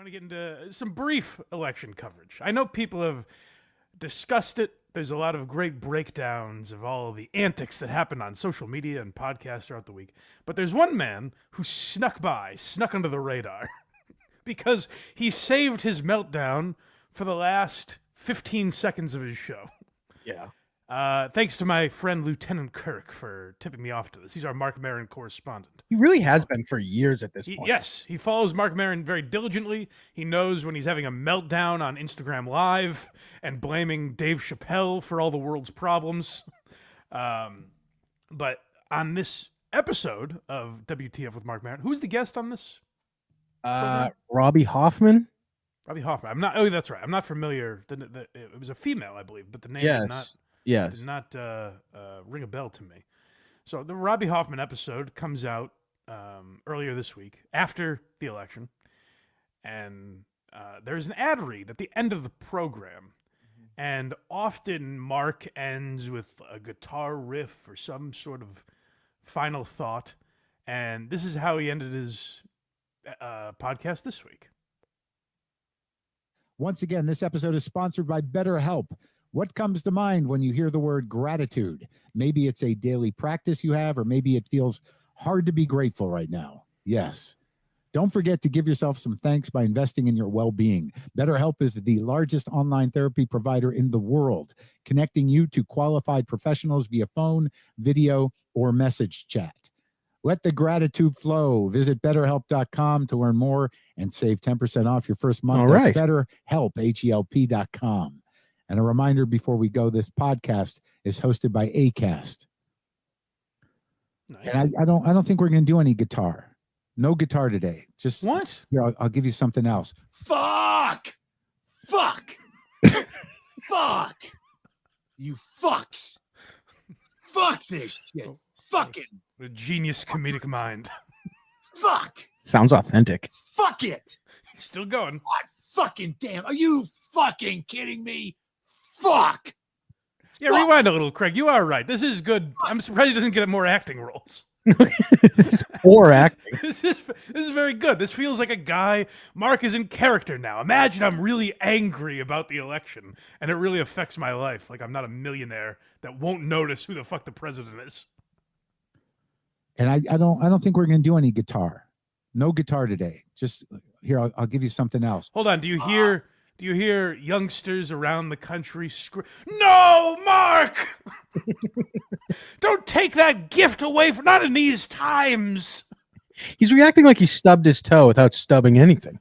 want to get into some brief election coverage. I know people have discussed it. There's a lot of great breakdowns of all of the antics that happen on social media and podcasts throughout the week. But there's one man who snuck under the radar, because he saved his meltdown for the last 15 seconds of his show. Yeah. Thanks to my friend Lieutenant Kirk for tipping me off to this. He's our Marc Maron correspondent. He really has been for years at this point. Yes, he follows Marc Maron very diligently. He knows when he's having a meltdown on Instagram Live and blaming Dave Chappelle for all the world's problems. But on this episode of WTF with Marc Maron, who's the guest on this? Robbie Hoffman. Robbie Hoffman. I'm not. Oh, that's right. I'm not familiar. It was a female, I believe, but the name did not ring a bell to me. So the Robbie Hoffman episode comes out earlier this week after the election, and there's an ad read at the end of the program, and often Mark ends with a guitar riff or some sort of final thought, and this is how he ended his podcast this week. Once again, this episode is sponsored by BetterHelp. What comes to mind when you hear the word gratitude? Maybe it's a daily practice you have, or maybe it feels hard to be grateful right now. Yes. Don't forget to give yourself some thanks by investing in your well-being. BetterHelp is the largest online therapy provider in the world, connecting you to qualified professionals via phone, video, or message chat. Let the gratitude flow. Visit BetterHelp.com to learn more and save 10% off your first month. All right. That's BetterHelp, HELP.com. And a reminder before we go, this podcast is hosted by Acast. Nice. And I don't think we're going to do any guitar. No guitar today. Just what? Here, I'll give you something else. Fuck! You fucks! Fuck this shit! Fucking a genius comedic mind. Fuck! Sounds authentic. Fuck it! He's still going. God fucking damn! Are you fucking kidding me? Fuck! Yeah, rewind a little, Craig. You are right. This is good. I'm surprised he doesn't get more acting roles. Or acting. This is very good. This feels like a guy. Mark is in character now. Imagine I'm really angry about the election, and it really affects my life. Like I'm not a millionaire that won't notice who the fuck the president is. And I don't think we're going to do any guitar. No guitar today. Just here, I'll give you something else. Hold on. Do you hear youngsters around the country scream, "No, Mark! Don't take that gift away from, not in these times." He's reacting like he stubbed his toe without stubbing anything.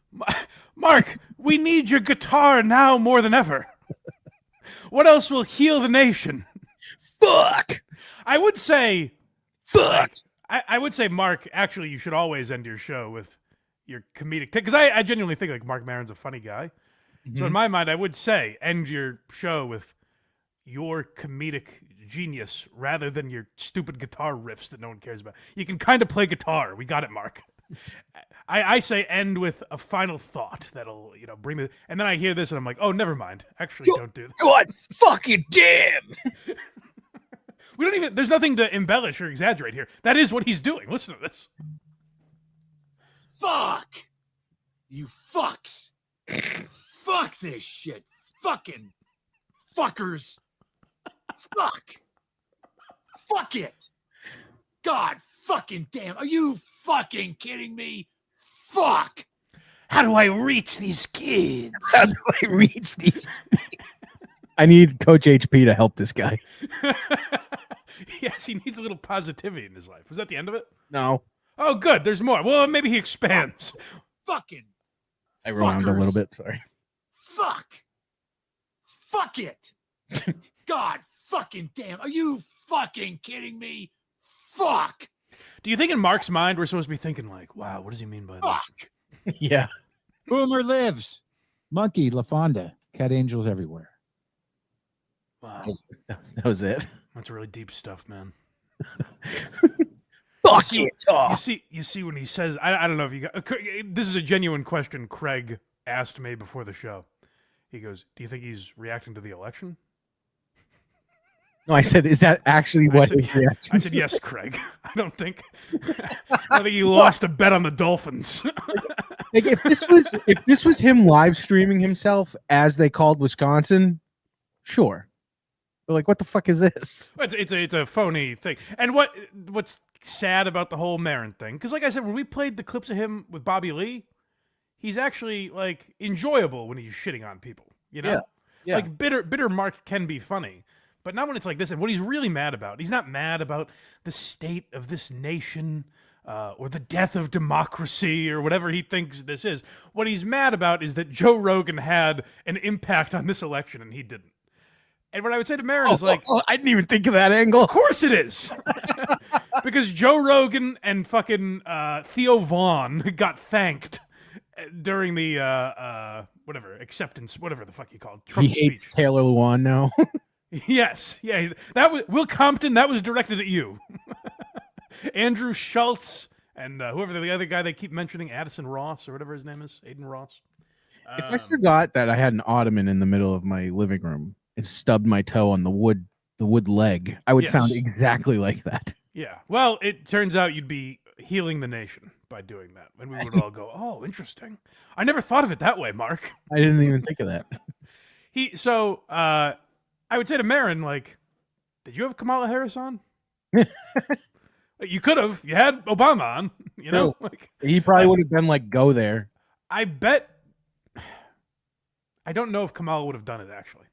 Mark, we need your guitar now more than ever. What else will heal the nation? Fuck! I would say, fuck! I would say, Mark, actually, you should always end your show with your comedic because I genuinely think like Marc Maron's a funny guy. Mm-hmm. So in my mind, I would say end your show with your comedic genius rather than your stupid guitar riffs that no one cares about. You can kind of play guitar. We got it, Mark. I say end with a final thought that'll, bring the... And then I hear this and I'm like, oh, never mind. Actually, don't do that. God fucking damn! We don't even... There's nothing to embellish or exaggerate here. That is what he's doing. Listen to this. Fuck! You fucks! Fuck this shit! Fucking fuckers! Fuck! Fuck it! God fucking damn! Are you fucking kidding me? Fuck! How do I reach these kids? How do I reach these kids? I need Coach HP to help this guy. Yes, he needs a little positivity in his life. Was that the end of it? No. Oh, good. There's more. Well, maybe he expands. Fucking I rewound a little bit. Sorry. Fuck! Fuck it! God fucking damn! Are you fucking kidding me? Fuck! Do you think in Mark's mind we're supposed to be thinking like, wow, what does he mean by that? Fuck! Yeah. Boomer lives. Monkey, LaFonda, cat angels everywhere. Wow. That was it. That's really deep stuff, man. Fuck you see when he says, I don't know if you got, this is a genuine question Craig asked me before the show. He goes, do you think he's reacting to the election? No, I said, is that actually what his reaction? I said, yes, Craig. I don't think he lost a bet on the Dolphins. Like if this was him live streaming himself as they called Wisconsin, sure. But like, what the fuck is this? It's a phony thing. And what's sad about the whole Maron thing? Because like I said, when we played the clips of him with Bobby Lee, he's actually like enjoyable when he's shitting on people. You know, yeah. Like bitter Mark can be funny, but not when it's like this. And what he's really mad about, he's not mad about the state of this nation. Or the death of democracy, or whatever he thinks this is. What he's mad about is that Joe Rogan had an impact on this election and he didn't. And what I would say to Maron is like, I didn't even think of that angle. Of course it is, because Joe Rogan and fucking Theo Vaughn got thanked during the whatever acceptance, whatever the fuck you call it, Trump's he hates speech. Taylor Lewan now. Yes, yeah, that was Will Compton. That was directed at you. Andrew Schultz and whoever the other guy they keep mentioning, Addison Ross or whatever his name is, Aiden Ross. If I forgot that I had an ottoman in the middle of my living room and stubbed my toe on the wood leg, I would sound exactly like that. Yeah. Well, it turns out you'd be healing the nation by doing that, and we would all go, "Oh, interesting. I never thought of it that way, Mark." I didn't even think of that. I would say to Maron, like, did you have Kamala Harris on? You could have. You had Obama on. You know, like he probably would have been like, "Go there." I bet. I don't know if Kamala would have done it. Actually,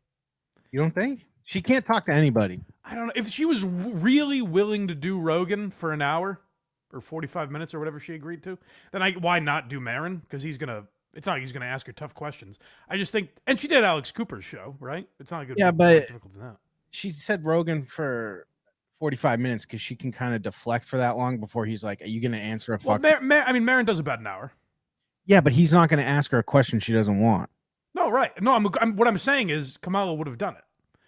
you don't think she can't talk to anybody? I don't know if she was really willing to do Rogan for an hour or 45 minutes or whatever she agreed to. Then why not do Maron? Because he's gonna. It's not like he's gonna ask her tough questions. I just think, and she did Alex Cooper's show, right? It's not good. Yeah, but difficult than that. She said Rogan for 45 minutes because she can kind of deflect for that long before he's like, "Are you going to answer a fuck?" Well, Maron does about an hour. Yeah, but he's not going to ask her a question she doesn't want. No, right. No, what I'm saying is Kamala would have done it.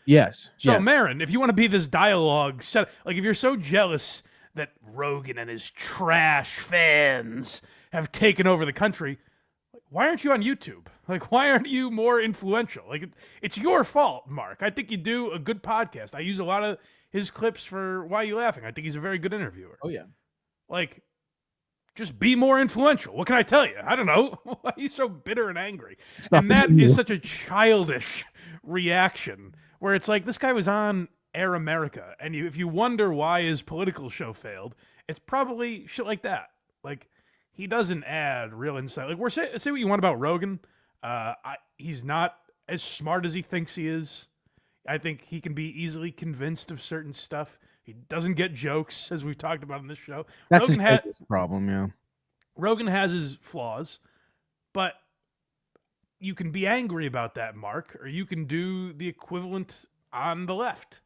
Yes. So, Maron, if you want to be this dialogue set, like if you're so jealous that Rogan and his trash fans have taken over the country, why aren't you on YouTube? Like, why aren't you more influential? Like, it's your fault, Mark. I think you do a good podcast. I use a lot of his clips for Why Are You Laughing? I think he's a very good interviewer. Oh, yeah. Like, just be more influential. What can I tell you? I don't know. Why are you so bitter and angry? And that is such a childish reaction where it's like, this guy was on Air America. And if you wonder why his political show failed, it's probably shit like that. Like, he doesn't add real insight. Like, say what you want about Rogan. He's not as smart as he thinks he is. I think he can be easily convinced of certain stuff. He doesn't get jokes, as we've talked about on this show. That's his biggest problem, yeah. Rogan has his flaws, but you can be angry about that, Mark, or you can do the equivalent on the left.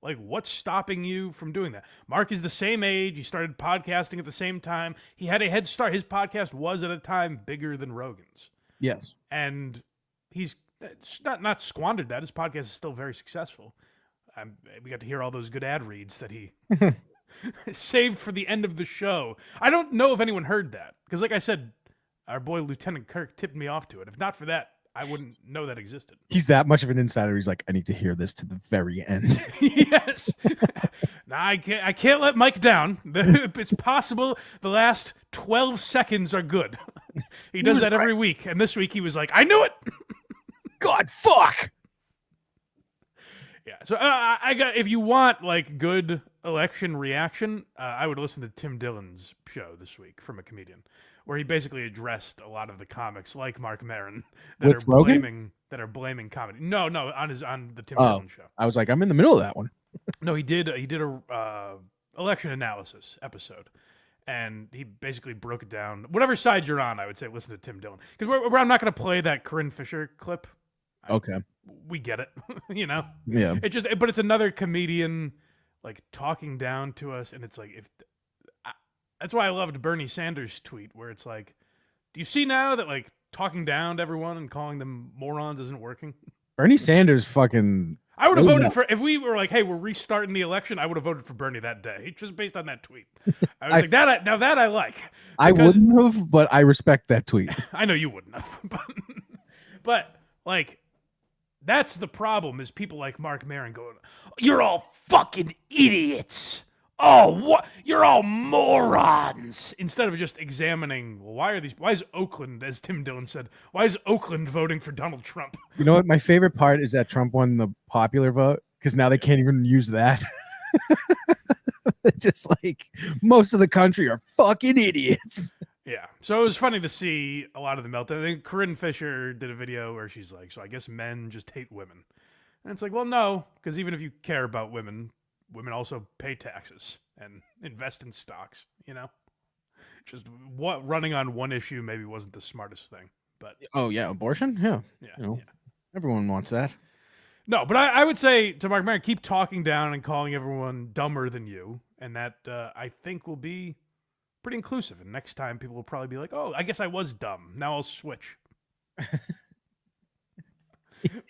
Like, what's stopping you from doing that? Mark is the same age. He started podcasting at the same time. He had a head start. His podcast was, at a time, bigger than Rogan's. Yes. And he's not squandered that. His podcast is still very successful. We got to hear all those good ad reads that he saved for the end of the show. I don't know if anyone heard that. Because like I said, our boy Lieutenant Kirk tipped me off to it. If not for that, I wouldn't know that existed. He's that much of an insider. He's like, I need to hear this to the very end. Yes. Nah, I can't let Mike down. It's possible the last 12 seconds are good. He does that every week. And this week he was like, I knew it. God, fuck. Yeah. So I got, if you want like good election reaction, I would listen to Tim Dillon's show this week from a comedian, where he basically addressed a lot of the comics like Marc Maron that are blaming comedy. No, on the Tim Dillon show. I was like, I'm in the middle of that one. No, he did a election analysis episode, and he basically broke it down. Whatever side you're on, I would say listen to Tim Dillon, because I'm not going to play that Corinne Fisher clip. Okay, we get it, you know. Yeah, but it's another comedian like talking down to us, and it's like that's why I loved Bernie Sanders' tweet, where it's like, do you see now that like talking down to everyone and calling them morons isn't working? Bernie Sanders fucking. I would have voted for, if we were like, hey, we're restarting the election, I would have voted for Bernie that day, just based on that tweet. I was like, that I like. I wouldn't have, but I respect that tweet. I know you wouldn't have, but like, that's the problem, is people like Marc Maron going, you're all fucking idiots. oh, what? You're all morons. Instead of just examining, well, why is Oakland, as Tim Dillon said, why is Oakland voting for Donald Trump? You know what? My favorite part is that Trump won the popular vote because now they can't even use that. Just like most of the country are fucking idiots. Yeah. So it was funny to see a lot of the meltdown. I think Corinne Fisher did a video where she's like, so I guess men just hate women. And it's like, well, no, because even if you care about women, women also pay taxes and invest in stocks, you know? Just running on one issue maybe wasn't the smartest thing. But oh, yeah, abortion? Yeah. Everyone wants that. No, but I would say to Marc Maron, keep talking down and calling everyone dumber than you. And that, I think, will be pretty inclusive. And next time, people will probably be like, oh, I guess I was dumb. Now I'll switch. But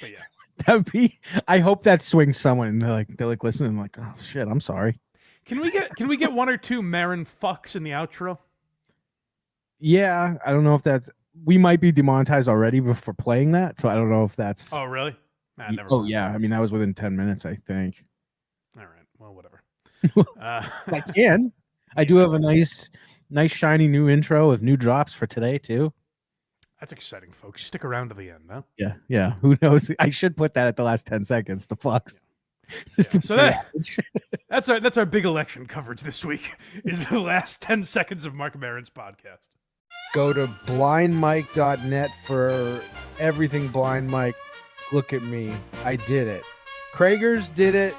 yeah. That'd be. I hope that swings someone. And they're like listening, like, oh shit, I'm sorry. Can we get one or two Maron fucks in the outro? Yeah, I don't know if that's. We might be demonetized already for playing that, so I don't know if that's. Oh really? Nah, never oh mind. Yeah, I mean that was within 10 minutes, I think. All right, well, whatever. I can. I do have a nice shiny new intro with new drops for today too. That's exciting, folks. Stick around to the end, huh? Yeah. Who knows? I should put that at the last 10 seconds. The fucks. Yeah. So that's our big election coverage this week. Is the last 10 seconds of Marc Maron's podcast. Go to blindmike.net for everything Blind Mike. Look at me. I did it. Kragers did it.